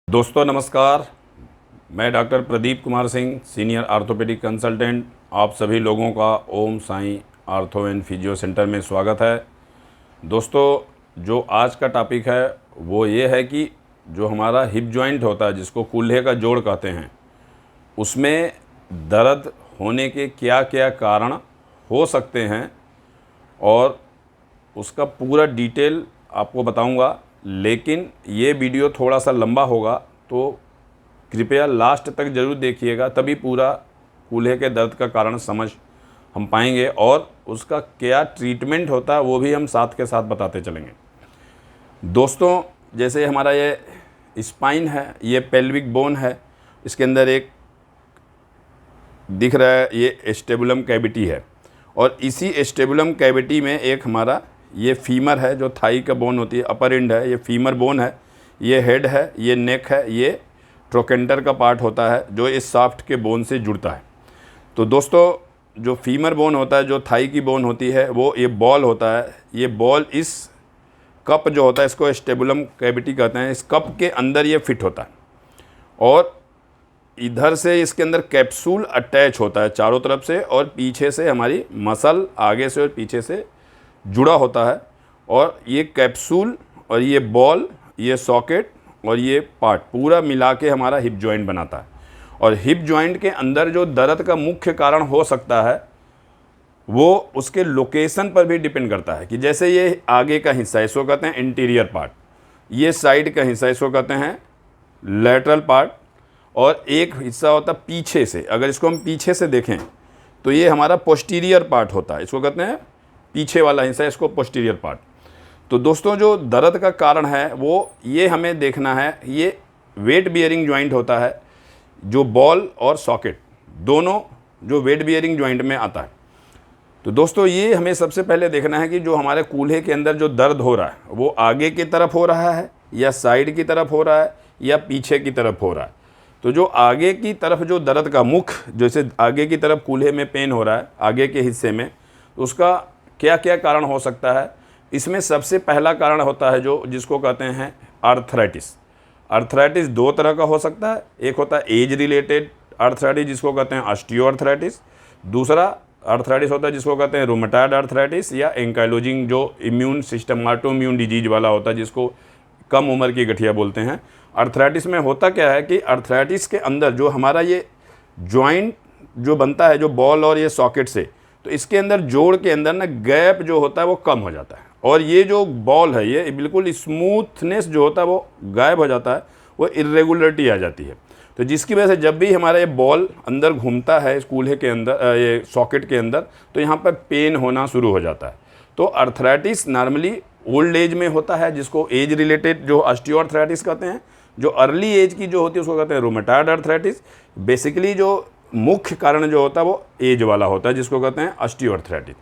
दोस्तों नमस्कार। मैं doctor Pradeep Kumar Singh, senior orthopaedic consultant, आप सभी लोगों का Om Sai ortho and physio centre में स्वागत है। दोस्तों जो आज का टॉपिक है वो ये है कि जो हमारा हिप जॉइंट होता है, जिसको कूल्हे का जोड़ कहते हैं, उसमें दर्द होने के क्या क्या कारण हो सकते हैं और उसका पूरा डिटेल आपको बताऊंगा। लेकिन ये वीडियो थोड़ा सा लंबा होगा, तो कृपया लास्ट तक ज़रूर देखिएगा, तभी पूरा कूल्हे के दर्द का कारण समझ हम पाएंगे और उसका क्या ट्रीटमेंट होता है वो भी हम साथ के साथ बताते चलेंगे। दोस्तों जैसे हमारा ये स्पाइन है, ये पेल्विक बोन है, इसके अंदर एक दिख रहा है ये स्टेबुलम कैविटी है और इसी स्टेबुलम कैविटी में एक हमारा ये फीमर है, जो थाई का बोन होती है, अपर एंड है, ये फीमर बोन है, ये हेड है, ये नेक है, ये ट्रोकेंटर का पार्ट होता है जो इस शाफ्ट के बोन से जुड़ता है। तो दोस्तों जो फीमर बोन होता है, जो थाई की बोन होती है, वो ये बॉल होता है। ये बॉल इस कप जो होता है, इसको स्टेबुलम कैविटी कहते हैं, इस कप के अंदर ये फिट होता है और इधर से इसके अंदर कैप्सूल अटैच होता है चारों तरफ से, और पीछे से हमारी मसल आगे से और पीछे से जुड़ा होता है। और ये कैप्सूल और ये बॉल, ये सॉकेट और ये पार्ट पूरा मिला के हमारा हिप जॉइंट बनाता है। और हिप जॉइंट के अंदर जो दर्द का मुख्य कारण हो सकता है वो उसके लोकेशन पर भी डिपेंड करता है। कि जैसे ये आगे का हिस्सा, इसको कहते हैं इंटीरियर पार्ट, ये साइड का हिस्सा, इसको कहते हैं लैटरल पार्ट, और एक हिस्सा होता है पीछे से। अगर इसको हम पीछे से देखें तो ये हमारा पोस्टीरियर पार्ट होता है, इसको कहते हैं पीछे वाला हिस्सा, इसको पोस्टीरियर पार्ट। तो दोस्तों जो दर्द का कारण है वो ये हमें देखना है। ये वेट बियरिंग जॉइंट होता है, जो बॉल और सॉकेट दोनों जो वेट बियरिंग जॉइंट में आता है। तो दोस्तों ये हमें सबसे पहले देखना है कि जो हमारे कूल्हे के अंदर जो दर्द हो रहा है वो आगे की तरफ हो रहा है या साइड की तरफ हो रहा है या पीछे की तरफ हो रहा है। तो जो आगे की तरफ जो दर्द का मुख्य, जैसे आगे की तरफ कूल्हे में पेन हो रहा है आगे के हिस्से में, तो उसका क्या क्या कारण हो सकता है। इसमें सबसे पहला कारण होता है जो जिसको कहते हैं आर्थराइटिस। आर्थराइटिस दो तरह का हो सकता है, एक होता है एज रिलेटेड आर्थराइटिस जिसको कहते हैं ऑस्टियोआर्थराइटिस, दूसरा आर्थराइटिस होता है जिसको कहते हैं रूमेटॉइड आर्थराइटिस या एंकाइलोजिंग, जो immune system auto immune disease वाला होता है, जिसको कम उम्र की गठिया बोलते हैं। आर्थराइटिस में होता क्या है कि आर्थराइटिस के अंदर जो हमारा ये जॉइंट जो बनता है, जो बॉल और ये सॉकेट से, तो इसके अंदर जोड़ के अंदर ना गैप जो होता है वो कम हो जाता है और ये जो बॉल है ये बिल्कुल स्मूथनेस जो होता है वो गायब हो जाता है, वो इरेगुलरिटी आ जाती है। तो जिसकी वजह से जब भी हमारा ये बॉल अंदर घूमता है इस कूल्हे के अंदर, ये सॉकेट के अंदर, तो यहाँ पर पेन होना शुरू हो जाता है। तो आर्थराइटिस नॉर्मली ओल्ड एज में होता है, जिसको एज रिलेटेड जो ऑस्टियोआर्थराइटिस कहते हैं। जो अर्ली एज की जो होती है उसको कहते हैं रूमेटॉइड आर्थराइटिस। बेसिकली जो मुख्य कारण जो होता है वो एज वाला होता है, जिसको कहते हैं ऑस्टियोआर्थराइटिस।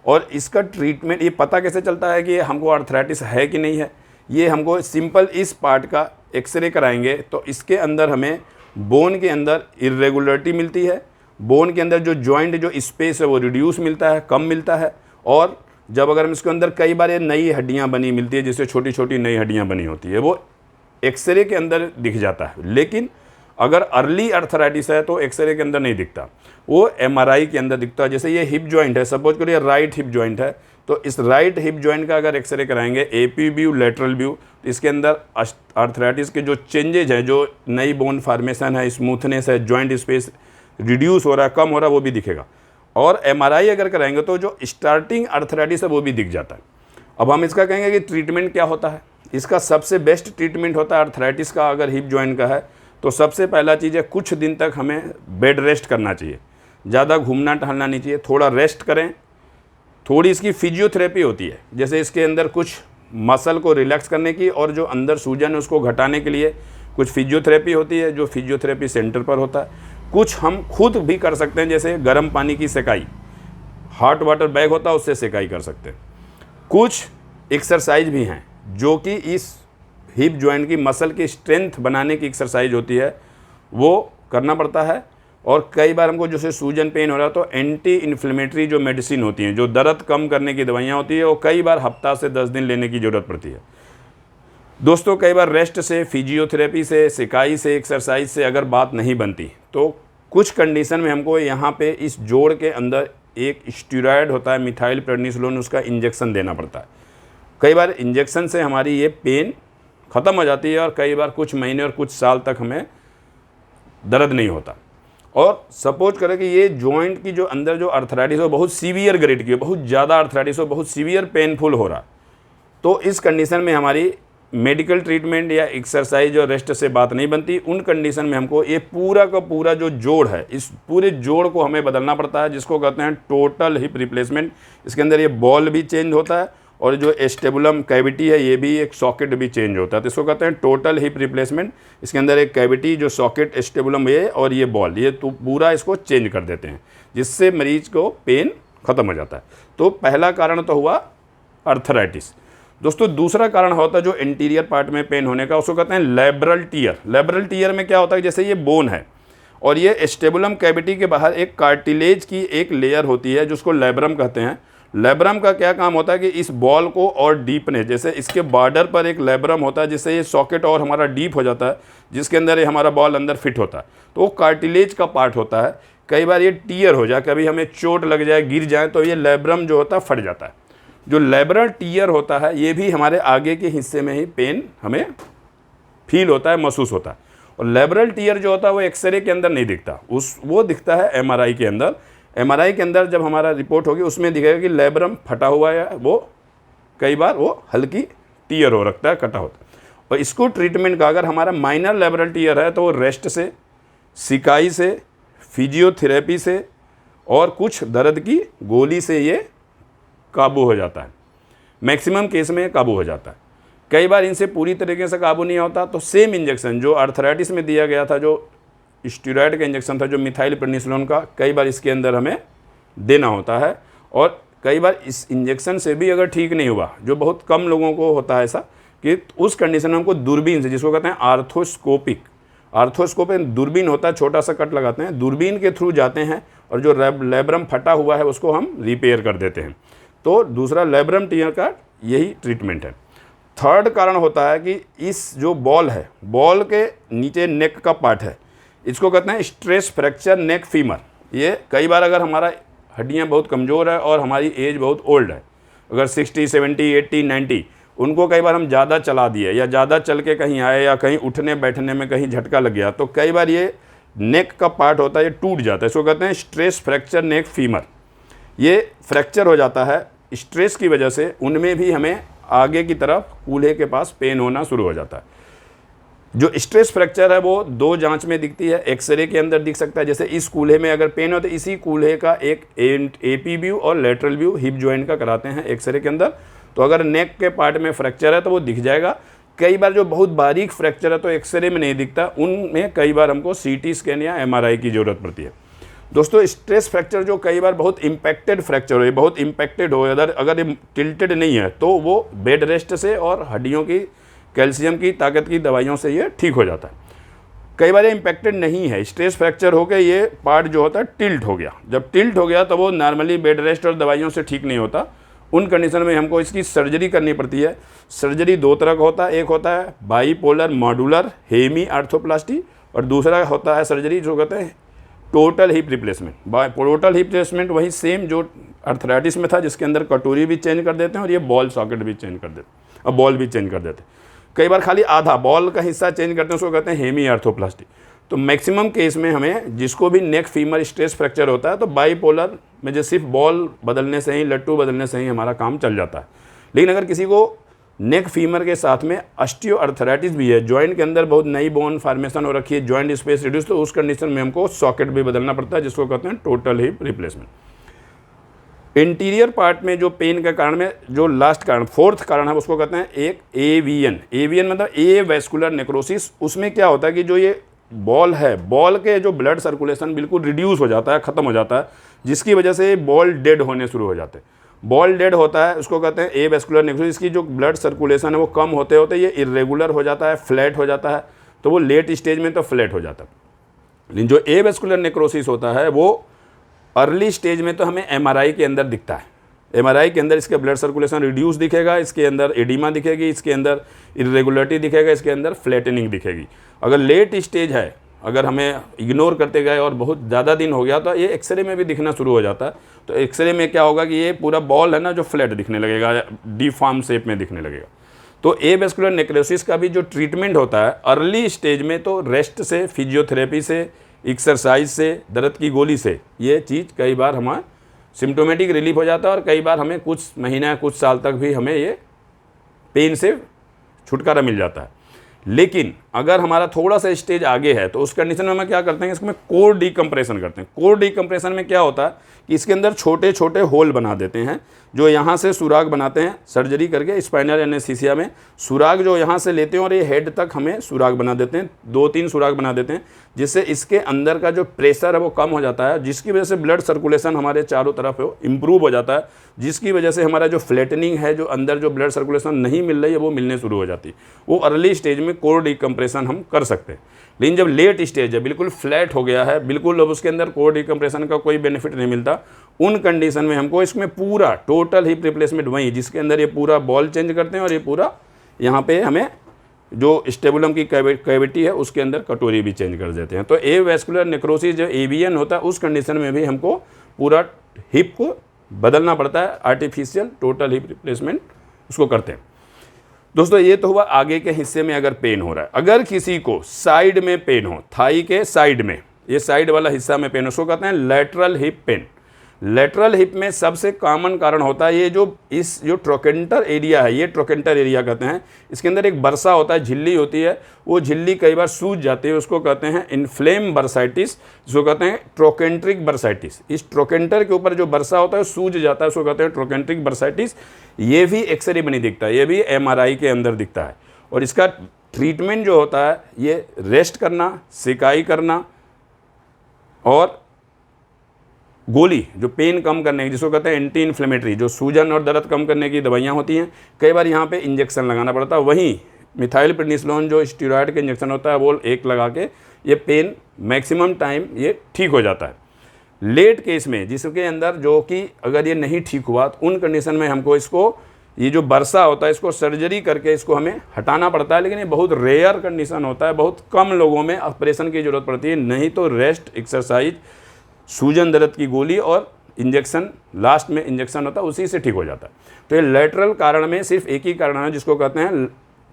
और इसका ट्रीटमेंट ये पता कैसे चलता है कि हमको आर्थराइटिस है कि नहीं है, ये हमको सिंपल इस पार्ट का एक्सरे कराएंगे तो इसके अंदर हमें बोन के अंदर इरेगुलरिटी मिलती है, बोन के अंदर जो जॉइंट जो स्पेस है वो रिड्यूस मिलता है, कम मिलता है। और जब अगर हम इसके अंदर कई बार ये नई हड्डियाँ बनी मिलती है, जिससे छोटी छोटी नई हड्डियाँ बनी होती है, वो एक्सरे के अंदर दिख जाता है। लेकिन अगर अर्ली आर्थराइटिस है तो एक्सरे के अंदर नहीं दिखता, वो एमआरआई के अंदर दिखता है। जैसे ये हिप जॉइंट है, सपोज करिए राइट हिप जॉइंट है, तो इस राइट हिप जॉइंट का अगर एक्सरे कराएंगे एपी व्यू, लेटरल व्यू, तो इसके अंदर आर्थराइटिस के जो चेंजेज हैं, जो नई बोन फार्मेशन है, स्मूथनेस है, जॉइंट स्पेस रिड्यूस हो रहा है, कम हो रहा है, वो भी दिखेगा। और एमआरआई अगर कराएंगे तो जो स्टार्टिंग आर्थराइटिस है वो भी दिख जाता है। अब हम इसका कहेंगे कि ट्रीटमेंट क्या होता है। इसका सबसे बेस्ट ट्रीटमेंट होता है आर्थराइटिस का, अगर हिप जॉइंट का है तो सबसे पहला चीज़ है कुछ दिन तक हमें बेड रेस्ट करना चाहिए, ज़्यादा घूमना टहलना नहीं चाहिए, थोड़ा रेस्ट करें। थोड़ी इसकी फिजियोथेरेपी होती है, जैसे इसके अंदर कुछ मसल को रिलैक्स करने की और जो अंदर सूजन है उसको घटाने के लिए कुछ फिजियोथेरेपी होती है, जो फिजियोथेरेपी सेंटर पर होता है। कुछ हम खुद भी कर सकते हैं, जैसे गर्म पानी की सेकाई, हॉट वाटर बैग होता है उससे सेकाई कर सकते हैं। कुछ एक्सरसाइज भी हैं जो कि इस हिप जॉइंट की मसल की स्ट्रेंथ बनाने की एक्सरसाइज होती है, वो करना पड़ता है। और कई बार हमको जैसे सूजन पेन हो रहा है तो एंटी इन्फ्लेमेटरी जो मेडिसिन होती हैं, जो दर्द कम करने की दवाइयाँ होती है, वो कई बार हफ्ता से 10 दिन लेने की ज़रूरत पड़ती है। दोस्तों कई बार रेस्ट से, फिजियोथेरेपी से, सिकाई से, एक्सरसाइज से अगर बात नहीं बनती तो कुछ कंडीशन में हमको यहाँ पे इस जोड़ के अंदर एक स्टेरॉयड होता है मिथाइल प्रेडनिसोलोन, उसका इंजेक्शन देना पड़ता है। कई बार इंजेक्शन से हमारी ये पेन ख़त्म हो जाती है और कई बार कुछ महीने और कुछ साल तक हमें दर्द नहीं होता। और सपोज करें कि ये जॉइंट की जो अंदर जो अर्थराइटिस हो बहुत सीवियर ग्रेड की हो, बहुत ज़्यादा अर्थराइटिस हो, बहुत सीवियर पेनफुल हो रहा, तो इस कंडीशन में हमारी मेडिकल ट्रीटमेंट या एक्सरसाइज और रेस्ट से बात नहीं बनती। उन कंडीशन में हमको ये पूरा का पूरा जो जोड़ है, इस पूरे जोड़ को हमें बदलना पड़ता है, जिसको कहते हैं टोटल हिप रिप्लेसमेंट। इसके अंदर ये बॉल भी चेंज होता है और जो एस्टेबुलम कैविटी है ये भी, एक सॉकेट भी चेंज होता है, तो इसको कहते हैं टोटल हिप रिप्लेसमेंट। इसके अंदर एक कैविटी, जो सॉकेट, एस्टेबुलम ये और ये बॉल, ये तो पूरा इसको चेंज कर देते हैं, जिससे मरीज को पेन ख़त्म हो जाता है। तो पहला कारण तो हुआ अर्थराइटिस। दोस्तों दूसरा कारण होता है जो इंटीरियर पार्ट में पेन होने का, उसको कहते हैं लेब्रल टीयर। लेब्रल टीयर में क्या होता है, जैसे ये बोन है और ये एस्टेबुलम कैविटी के बाहर एक कार्टिलेज की एक लेयर होती है जिसको लेब्रम कहते हैं। लेब्रम का क्या काम होता है कि इस बॉल को और डीपनेस, जैसे इसके बॉर्डर पर एक लेब्रम होता है जिससे ये सॉकेट और हमारा डीप हो जाता है, जिसके अंदर ये हमारा बॉल अंदर फिट होता है, तो वो कार्टिलेज का पार्ट होता है। कई बार ये टीयर हो जाए, कभी हमें चोट लग जाए, गिर जाए, तो ये लेब्रम जो होता है फट जाता है। जो लेब्रल टीयर होता है ये भी हमारे आगे के हिस्से में ही पेन हमें फील होता है, महसूस होता है। और लेब्रल टीयर जो होता है वो एक्सरे के अंदर नहीं दिखता, वो दिखता है एमआरआई के अंदर। एमआरआई के अंदर जब हमारा रिपोर्ट होगी उसमें दिखेगा कि लेब्रम फटा हुआ है, वो कई बार वो हल्की टीयर हो रखता है, कटा होता है। और इसको ट्रीटमेंट का, अगर हमारा माइनर लेब्रल टीयर है तो वो रेस्ट से, सिकाई से, फिजियोथेरेपी से और कुछ दर्द की गोली से ये काबू हो जाता है। मैक्सिमम केस में काबू हो जाता है। कई बार इनसे पूरी तरीके से काबू नहीं होता तो सेम इंजेक्शन जो अर्थराइटिस में दिया गया था, जो स्टेरॉयड का इंजेक्शन था, जो मिथाइल प्रेडनिसोलोन का, कई बार इसके अंदर हमें देना होता है। और कई बार इस इंजेक्शन से भी अगर ठीक नहीं हुआ, जो बहुत कम लोगों को होता है ऐसा, कि उस कंडीशन में हमको दूरबीन से, जिसको कहते हैं आर्थोस्कोपिक दूरबीन होता है, छोटा सा कट लगाते हैं, दूरबीन के थ्रू जाते हैं और जो लेब्रम फटा हुआ है उसको हम रिपेयर कर देते हैं। तो दूसरा लेब्रम टीयर का यही ट्रीटमेंट है। थर्ड कारण होता है कि इस जो बॉल है, बॉल के नीचे नेक का पार्ट है, इसको कहते हैं स्ट्रेस फ्रैक्चर नेक फीमर। ये कई बार अगर हमारा हड्डियां बहुत कमज़ोर है और हमारी एज बहुत ओल्ड है, अगर 60, 70, 80, 90, उनको कई बार हम ज़्यादा चला दिए या ज़्यादा चल के कहीं आए या कहीं उठने बैठने में कहीं झटका लग गया, तो कई बार ये नेक का पार्ट होता है ये टूट जाता है। इसको कहते हैं स्ट्रेस फ्रैक्चर नेक फीमर। ये फ्रैक्चर हो जाता है स्ट्रेस की वजह से, उनमें भी हमें आगे की तरफ कूल्हे के पास पेन होना शुरू हो जाता है। जो स्ट्रेस फ्रैक्चर है वो दो जांच में दिखती है, एक्सरे के अंदर दिख सकता है। जैसे इस कूल्हे में अगर पेन हो तो इसी कूल्हे का एक एपी व्यू और लेटरल व्यू हिप जॉइंट का कराते हैं एक्सरे के अंदर। तो अगर नेक के पार्ट में फ्रैक्चर है तो वो दिख जाएगा। कई बार जो बहुत बारीक फ्रैक्चर है तो एक्सरे में नहीं दिखता, उनमें कई बार हमको सीटी स्कैन या एमआरआई की ज़रूरत पड़ती है। दोस्तों स्ट्रेस फ्रैक्चर जो कई बार बहुत इम्पैक्टेड फ्रैक्चर हो, बहुत इम्पैक्टेड हो, अगर ये टिल्टेड नहीं है तो वो बेड रेस्ट से और हड्डियों की कैल्शियम की ताकत की दवाइयों से ये ठीक हो जाता है। कई बार ये इम्पैक्टेड नहीं है, स्ट्रेस फ्रैक्चर होकर ये पार्ट जो होता है टिल्ट हो गया। जब टिल्ट हो गया तो वो नॉर्मली बेड रेस्ट और दवाइयों से ठीक नहीं होता। उन कंडीशन में हमको इसकी सर्जरी करनी पड़ती है। सर्जरी दो तरह का होता है, एक होता है बाईपोलर मॉड्यूलर हेमी आर्थोप्लास्टी और दूसरा होता है सर्जरी जो कहते हैं total hip replacement. Total hip replacement वही सेम जो अर्थराइटिस में था, जिसके अंदर कटोरी भी चेंज कर देते हैं और ये बॉल सॉकेट भी चेंज कर देते हैं और बॉल भी चेंज कर देते हैं। कई बार खाली आधा बॉल का हिस्सा चेंज करते हैं, उसको कहते हैं हेमी आर्थोप्लास्टी। तो मैक्सिमम केस में हमें जिसको भी नेक फीमर स्ट्रेस फ्रैक्चर होता है तो बाईपोलर में जो सिर्फ बॉल बदलने से ही, लट्टू बदलने से ही हमारा काम चल जाता है। लेकिन अगर किसी को नेक फीमर के साथ में ऑस्टियो अर्थराइटिस भी है, जॉइंट के अंदर बहुत नई बोन फॉर्मेशन हो रखी है, जॉइंट स्पेस रिड्यूस, तो उस कंडीशन में हमको सॉकेट भी बदलना पड़ता है, जिसको कहते हैं total hip replacement. Interior part में जो पेन के कारण में जो लास्ट कारण, फोर्थ कारण है, उसको कहते हैं एक एवीएन। एवीएन मतलब ए वेस्कुलर नेक्रोसिस। उसमें क्या होता है कि जो ये बॉल है, बॉल के जो ब्लड सर्कुलेशन बिल्कुल रिड्यूस हो जाता है, ख़त्म हो जाता है, जिसकी वजह से बॉल डेड होने शुरू हो जाते हैं। बॉल डेड होता है, उसको कहते हैं ए वेस्कुलर नेक्रोसिस। इसकी जो ब्लड सर्कुलेशन है वो कम होते होते ये इरेगुलर हो जाता है, फ्लैट हो जाता है। तो वो लेट स्टेज में तो फ्लैट हो जाता है। लेकिन जो ए वेस्कुलर नेक्रोसिस होता है वो अर्ली स्टेज में तो हमें एमआरआई के अंदर दिखता है। एमआरआई के अंदर इसके ब्लड सर्कुलेशन रिड्यूस दिखेगा, इसके अंदर एडिमा दिखेगी, इसके अंदर इरेगुलरिटी दिखेगा, इसके अंदर फ्लैटनिंग दिखेगी। अगर लेट स्टेज है, अगर हमें इग्नोर करते गए और बहुत ज़्यादा दिन हो गया तो ये एक्सरे में भी दिखना शुरू हो जाता है। तो एक्सरे में क्या होगा कि ये पूरा बॉल है ना जो फ्लैट दिखने लगेगा, डिफॉर्म शेप में दिखने लगेगा। तो एवेस्कुलर नेक्रोसिस का भी जो ट्रीटमेंट होता है अर्ली स्टेज में, तो रेस्ट से, फिजियोथेरेपी से, एक्सरसाइज से, दर्द की गोली से ये चीज़ कई बार हमारा सिम्टोमेटिक रिलीफ हो जाता है, और कई बार हमें कुछ महीना कुछ साल तक भी हमें ये पेन से छुटकारा मिल जाता है। लेकिन अगर हमारा थोड़ा सा स्टेज आगे है तो उस कंडीशन में हम क्या करते हैं, इसमें कोर डीकम्प्रेशन करते हैं। कोर डीकम्प्रेशन में क्या होता है कि इसके अंदर छोटे छोटे होल बना देते हैं, जो यहाँ से सुराग बनाते हैं सर्जरी करके, स्पाइनल एनेस्थीसिया में सुराग जो यहाँ से लेते हैं और ये हेड तक हमें सुराग बना देते हैं, 2-3 सुराग बना देते हैं, जिससे इसके अंदर का जो प्रेशर है वो कम हो जाता है, जिसकी वजह से ब्लड सर्कुलेशन हमारे चारों तरफ है वो इम्प्रूव हो जाता है, जिसकी वजह से हमारा जो फ्लैटनिंग है, जो अंदर जो ब्लड सर्कुलेशन नहीं मिल रही है वो मिलने शुरू हो जाती है। वो अर्ली स्टेज में कोर डीकम्प्रेशन हम कर सकते हैं। लेकिन जब लेट स्टेज है, बिल्कुल फ्लैट हो गया है, बिल्कुल अब उसके अंदर कोर डीकम्प्रेशन का कोई बेनिफिट नहीं मिलता, उन कंडीशन में हमको इसमें पूरा टोटल हिप रिप्लेसमेंट वही, जिसके अंदर ये पूरा बॉल चेंज करते हैं और ये पूरा यहाँ पे हमें जो स्टेबुलम की कैविटी है उसके अंदर कटोरी भी चेंज कर देते हैं। तो एवेस्कुलर नेक्रोसिस जो एवीएन होता है उस कंडीशन में भी हमको पूरा हिप को बदलना पड़ता है, आर्टिफिशियल टोटल हिप रिप्लेसमेंट उसको करते हैं। दोस्तों ये तो हुआ आगे के हिस्से में अगर पेन हो रहा है। अगर किसी को साइड में पेन हो, थाई के साइड में, ये साइड वाला हिस्सा में पेन, उसको कहते हैं lateral hip pain. Lateral hip में सबसे कॉमन कारण होता है ये जो ट्रोकेंटर एरिया है, ये ट्रोकेंटर एरिया कहते हैं, इसके अंदर एक बरसा होता है, झिल्ली होती है, वो झिल्ली कई बार सूज जाती है, उसको कहते हैं इन्फ्लेम बर्साइटिस, जिसको कहते हैं ट्रोकेंट्रिक बर्साइटिस। इस ट्रोकेंटर के ऊपर जो बरसा होता है सूज जाता है, उसको कहते हैं ट्रोकेंट्रिक बर्साइटिस। ये भी एक्सरे में नहीं दिखता, ये भी एमआरआई के अंदर दिखता है। और इसका ट्रीटमेंट जो होता है ये रेस्ट करना, सिकाई करना और गोली जो पेन कम करने की, जिसको कहते हैं एंटी इन्फ्लेमेटरी, जो सूजन और दर्द कम करने की दवाइयाँ होती हैं, कई बार यहाँ पे इंजेक्शन लगाना पड़ता है। वहीं मिथाइल प्रेडनिसोलोन जो स्टीरॉयड का इंजेक्शन होता है वो एक लगा के ये पेन मैक्सिमम टाइम ये ठीक हो जाता है। लेट केस में जिसके अंदर जो कि अगर ये नहीं ठीक हुआ तो उन कंडीशन में हमको इसको, ये जो बरसा होता है इसको सर्जरी करके इसको हमें हटाना पड़ता है। लेकिन ये बहुत रेयर कंडीशन होता है, बहुत कम लोगों में ऑपरेशन की ज़रूरत पड़ती है, नहीं तो रेस्ट, एक्सरसाइज, सूजन दर्द की गोली और इंजेक्शन, लास्ट में इंजेक्शन होता है, उसी से ठीक हो जाता है। तो ये लेटरल कारण में सिर्फ एक ही कारण है जिसको कहते हैं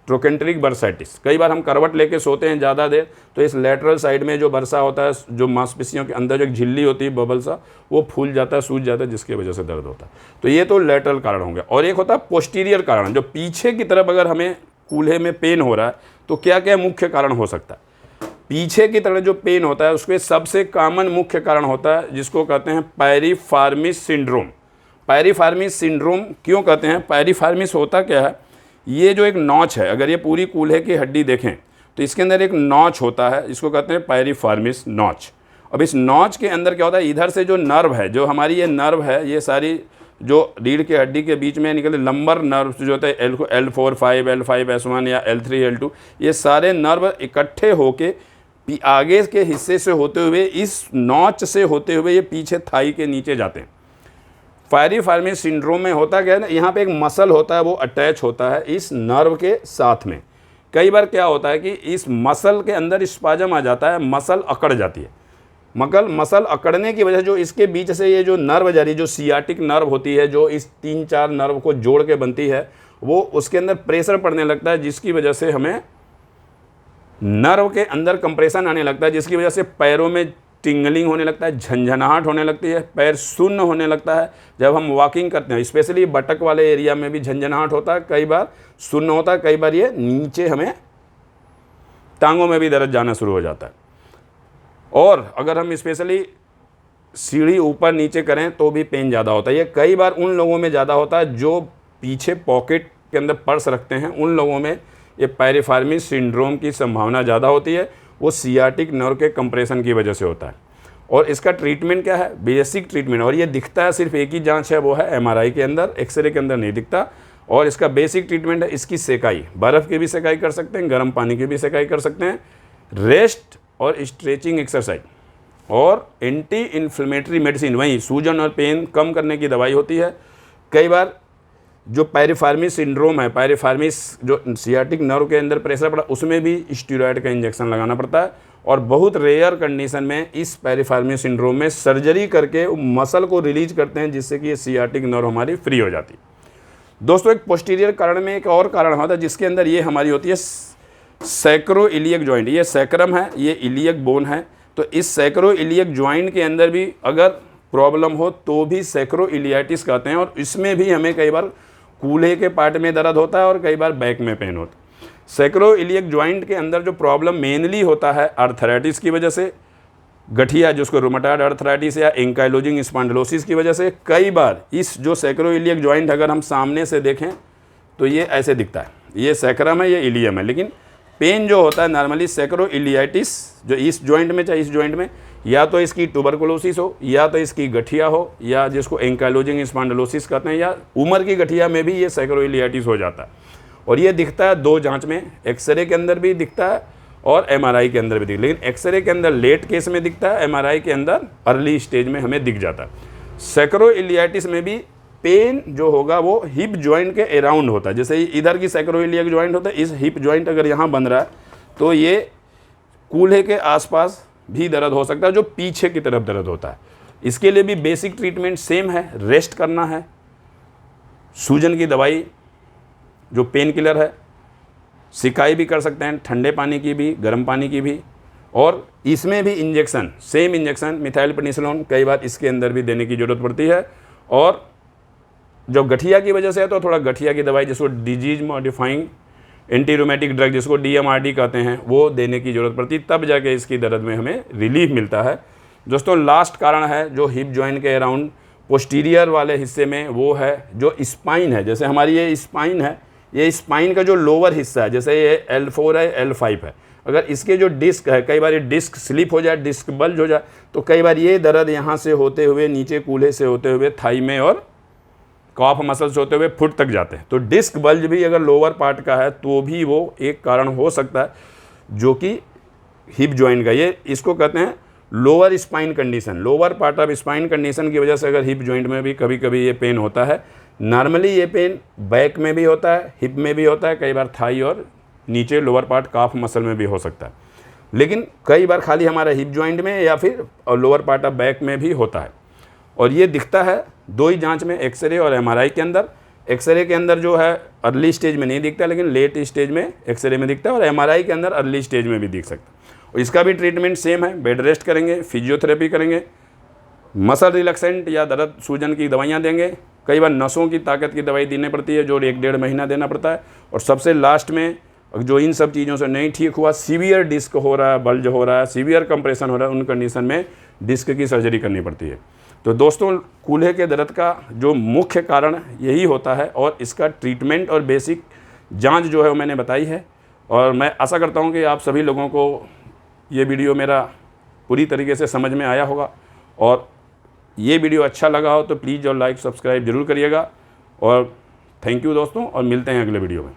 ट्रोकेंट्रिक बर्साइटिस। कई बार हम करवट लेके सोते हैं ज़्यादा देर, तो इस लेटरल साइड में जो बरसा होता है, जो मांसपेशियों के अंदर जो एक झिल्ली होती है, बबल सा, वो फूल जाता है, सूज जाता है, जिसकी वजह से दर्द होता है। तो ये तो लेटरल कारण हो गया। और एक होता है पोस्टीरियर कारण, जो पीछे की तरफ अगर हमें कूल्हे में पेन हो रहा है तो क्या क्या मुख्य कारण हो सकता है। पीछे की तरफ जो पेन होता है उसके सबसे कॉमन मुख्य कारण होता है जिसको कहते हैं पायरीफार्मिस सिंड्रोम। पायरीफार्मिस सिंड्रोम क्यों कहते हैं? पायरीफार्मिस होता क्या है, ये जो एक नॉच है, अगर ये पूरी कूल्हे की हड्डी देखें तो इसके अंदर एक नॉच होता है, इसको कहते हैं पायरीफार्मिस नॉच। अब इस नॉच के अंदर क्या होता है, इधर से जो नर्व है, जो हमारी ये नर्व है, ये सारी जो रीढ़ के हड्डी के बीच में निकले लंबर नर्व जो होता है L4, 5, L5, S1 या L3, L2, ये सारे नर्व इकट्ठे होके आगे के हिस्से से होते हुए, इस नॉच से होते हुए ये पीछे थाई के नीचे जाते हैं। पायरीफार्मिस सिंड्रोम में होता क्या है ना, यहाँ पे एक मसल होता है, वो अटैच होता है इस नर्व के साथ में। कई बार क्या होता है कि इस मसल के अंदर स्पाजम आ जाता है, मसल अकड़ जाती है। मसल अकड़ने की वजह से जो इसके बीच से ये जो नर्व जा रही है, जो सियाटिक नर्व होती है, जो इस 3-4 नर्व को जोड़ के बनती है, वो उसके अंदर प्रेशर पड़ने लगता है, जिसकी वजह से हमें नर्व के अंदर कंप्रेशन आने लगता है, जिसकी वजह से पैरों में टिंगलिंग होने लगता है, झंझनाहट होने लगती है, पैर सुन्न होने लगता है। जब हम वॉकिंग करते हैं, स्पेशली बटक वाले एरिया में भी झंझनाहट होता है, कई बार सुन्न होता है, कई बार ये नीचे हमें टांगों में भी दर्द जाना शुरू हो जाता है। और अगर हम स्पेशली सीढ़ी ऊपर नीचे करें तो भी पेन ज़्यादा होता है। ये कई बार उन लोगों में ज़्यादा होता है जो पीछे पॉकेट के अंदर पर्स रखते हैं, उन लोगों में ये पायरीफार्मिस सिंड्रोम की संभावना ज़्यादा होती है। वो सियाटिक नर्व के कंप्रेशन की वजह से होता है। और इसका ट्रीटमेंट क्या है? Basic treatment. और ये दिखता है, सिर्फ एक ही जांच है, वो है एमआरआई के अंदर, एक्सरे के अंदर नहीं दिखता। और इसका बेसिक ट्रीटमेंट है इसकी सेकाई, बर्फ़ की भी सेकाई कर सकते हैं, गर्म पानी की भी सेकाई कर सकते हैं, रेस्ट और स्ट्रेचिंग एक्सरसाइज और एंटी इन्फ्लेमेटरी मेडिसिन, वहीं सूजन और पेन कम करने की दवाई होती है, कई बार जो पायरिफॉर्मिस सिंड्रोम है, पायरिफॉर्मिस जो सियाटिक नर्व के अंदर प्रेशर पड़ा, उसमें भी स्टीरॉयड का इंजेक्शन लगाना पड़ता है। और बहुत रेयर कंडीशन में इस पायरिफॉर्मिस सिंड्रोम में सर्जरी करके मसल को रिलीज करते हैं, जिससे कि ये सियाटिक नर्व हमारी फ्री हो जाती है। दोस्तों, एक पोस्टीरियर कारण में एक और कारण होता है, जिसके अंदर ये हमारी होती है सैक्रोइलियक जॉइंट। ये सैक्रम है, ये इलियक बोन है। तो इस सैक्रोइलियक जॉइंट के अंदर भी अगर प्रॉब्लम हो तो भी सैक्रोइलियाटिस कहते हैं। और इसमें भी हमें कई बार कूल्हे के पार्ट में दर्द होता है और कई बार बैक में पेन होता है। सैक्रोइलियक जॉइंट के अंदर जो प्रॉब्लम मेनली होता है आर्थराइटिस की वजह से, गठिया जिसको रुमेटॉइड आर्थराइटिस या एंकाइलोजिंग स्पॉन्डिलोसिस की वजह से। कई बार इस जो सैक्रोइलियक जॉइंट अगर हम सामने से देखें तो ये ऐसे दिखता है, ये सैक्रम है, ये इलियम है। लेकिन पेन जो होता है नॉर्मली सैक्रोइलियाटिस जो इस जॉइंट में, चाहे इस जॉइंट में, या तो इसकी ट्यूबरकुलोसिस हो, या तो इसकी गठिया हो, या जिसको एंकाइलोजिंग स्पॉन्डिलोसिस कहते हैं, या उम्र की गठिया में भी ये सैक्रोइलियाटिस हो जाता है। और ये दिखता है दो जांच में, एक्सरे के अंदर भी दिखता है और एमआरआई के अंदर भी दिखता है। लेकिन एक्सरे के अंदर लेट केस में दिखता है, एमआरआई के अंदर अर्ली स्टेज में हमें दिख जाता है। सैक्रोइलियाटिस में भी पेन जो होगा वो हिप जॉइंट के अराउंड होता है। जैसे इधर की सैक्रोइलियक जॉइंट होता है, इस हिप जॉइंट अगर यहाँ बन रहा है तो ये कूल्हे के आसपास भी दर्द हो सकता है, जो पीछे की तरफ दर्द होता है। इसके लिए भी बेसिक ट्रीटमेंट सेम है, रेस्ट करना है, सूजन की दवाई जो पेन किलर है, सिकाई भी कर सकते हैं, ठंडे पानी की भी, गर्म पानी की भी। और इसमें भी injection, same injection methyl penicillin कई बार इसके अंदर भी देने की ज़रूरत पड़ती है। और जो गठिया की वजह से है तो थोड़ा गठिया की दवाई, जिसको disease modifying anti rheumatic drug, जिसको DMRD कहते हैं, वो देने की ज़रूरत पड़ती है, तब जाके इसकी दर्द में हमें रिलीफ मिलता है। दोस्तों, लास्ट कारण है जो हिप जॉइंट के अराउंड पोस्टीरियर वाले हिस्से में, वो है जो स्पाइन है। जैसे हमारी ये स्पाइन है, ये स्पाइन का जो लोअर हिस्सा है, जैसे ये L4 है, L5 है, अगर इसके जो डिस्क है, कई बार ये डिस्क स्लिप हो जाए, डिस्क बल्ज हो जाए, तो कई बार ये दर्द यहाँ से होते हुए नीचे कूल्हे से होते हुए थाई में और कॉफ मसल्स होते हुए फुट तक जाते हैं। तो डिस्क बल्ज भी अगर लोअर पार्ट का है तो भी वो एक कारण हो सकता है, जो कि हिप जॉइंट का, ये इसको कहते हैं lower spine condition. Lower part of spine condition की वजह से अगर हिप जॉइंट में भी कभी कभी ये पेन होता है। नॉर्मली ये पेन बैक में भी होता है, हिप में भी होता है, कई बार थाई और नीचे लोअर पार्ट काफ मसल में भी हो सकता है। लेकिन कई बार खाली हमारा हिप जॉइंट में या फिर लोअर पार्ट ऑफ बैक में भी होता है। और ये दिखता है दो ही जांच में, एक्सरे और एमआरआई के अंदर। एक्सरे के अंदर जो है अर्ली स्टेज में नहीं दिखता, लेकिन लेट स्टेज में एक्सरे में दिखता है, और एमआरआई के अंदर अर्ली स्टेज में भी दिख सकता है। और इसका भी ट्रीटमेंट सेम है, बेड रेस्ट करेंगे, फिजियोथेरेपी करेंगे, मसल रिलैक्सेंट या दर्द सूजन की दवाइयाँ देंगे। कई बार नसों की ताकत की दवाई देनी पड़ती है, जो 1-1.5 महीना देना पड़ता है। और सबसे लास्ट में जो इन सब चीज़ों से नहीं ठीक हुआ, सीवियर डिस्क हो रहा है, बल्ज हो रहा है, सीवियर कंप्रेशन हो रहा है, उन कंडीशन में डिस्क की सर्जरी करनी पड़ती है। तो दोस्तों, कूल्हे के दर्द का जो मुख्य कारण यही होता है, और इसका ट्रीटमेंट और बेसिक जांच जो है वो मैंने बताई है। और मैं आशा करता हूं कि आप सभी लोगों को ये वीडियो मेरा पूरी तरीके से समझ में आया होगा। और ये वीडियो अच्छा लगा हो तो प्लीज़ और लाइक सब्सक्राइब जरूर करिएगा। और थैंक यू दोस्तों, और मिलते हैं अगले वीडियो में।